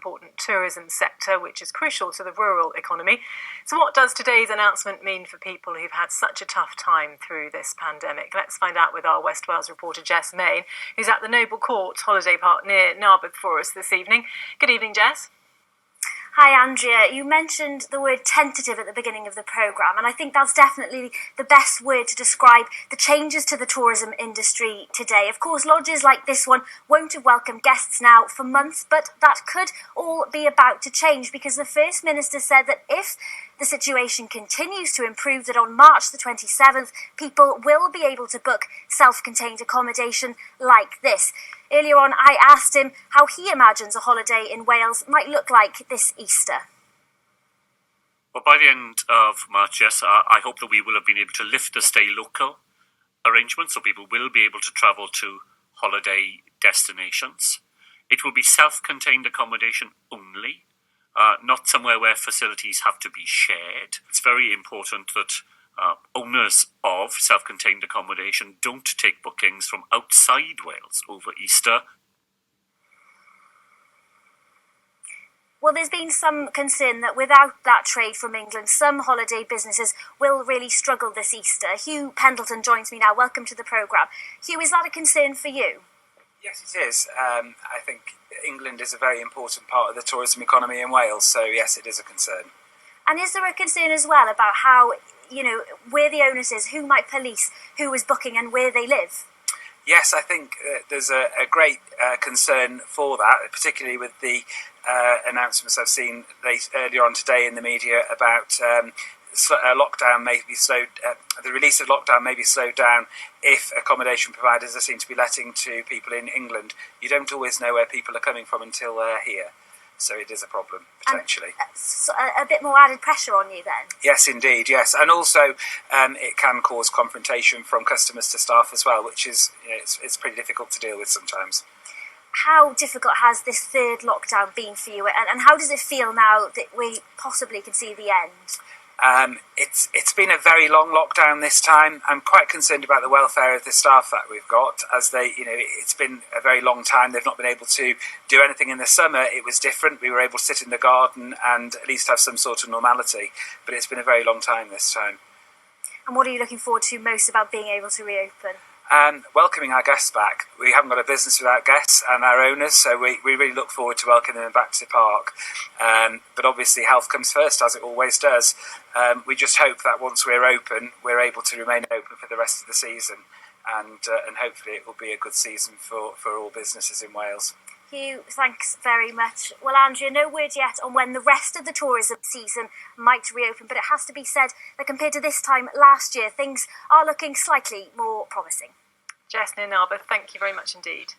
important tourism sector, which is crucial to the rural economy. So what does today's announcement mean for people who've had such a tough time through this pandemic? Let's find out with our West Wales reporter Jess Main, who's at the Noble Court holiday park near Narberth for us this evening. Good evening, Jess. Hi, Andrea. You mentioned the word tentative at the beginning of the programme, and I think that's definitely the best word to describe the changes to the tourism industry today. Of course, lodges like this one won't have welcomed guests now for months, but that could all be about to change because the First Minister said that if the situation continues to improve, that on March the 27th, people will be able to book self-contained accommodation like this. Earlier on, I asked him how he imagines a holiday in Wales might look like this Easter. Well, by the end of March, yes, I hope that we will have been able to lift the stay local arrangement, so people will be able to travel to holiday destinations. It will be self-contained accommodation only, not somewhere where facilities have to be shared. It's very important that owners of self-contained accommodation don't take bookings from outside Wales over Easter. Well, there's been some concern that without that trade from England, some holiday businesses will really struggle this Easter. Huw Pendleton joins me now. Welcome to the programme. Huw, is that a concern for you? Yes, it is. I think England is a very important part of the tourism economy in Wales, so yes, it is a concern. And is there a concern as well about how, where the onus is, who might police who is booking and where they live? Yes, I think there's a great concern for that, particularly with the announcements I've seen earlier on today in the media about lockdown may be slowed. The release of lockdown may be slowed down if accommodation providers are seen to be letting to people in England. You don't always know where people are coming from until they're here. So it is a problem, potentially. A bit more added pressure on you then? Yes, indeed, yes. And also it can cause confrontation from customers to staff as well, which is it's pretty difficult to deal with sometimes. How difficult has this third lockdown been for you? And how does it feel now that we possibly can see the end? It's been a very long lockdown this time. I'm quite concerned about the welfare of the staff that we've got, as it's been a very long time. They've not been able to do anything in the summer. It was different. We were able to sit in the garden and at least have some sort of normality. But it's been a very long time this time. And what are you looking forward to most about being able to reopen? Welcoming our guests back. We haven't got a business without guests and our owners, so we really look forward to welcoming them back to the park. But obviously health comes first, as it always does. We just hope that once we're open, we're able to remain open for the rest of the season, and hopefully it will be a good season for all businesses in Wales. Huw, thanks very much. Well, Andrea, no word yet on when the rest of the tourism season might reopen, but it has to be said that compared to this time last year, things are looking slightly more promising. Jess near Narberth, thank you very much indeed.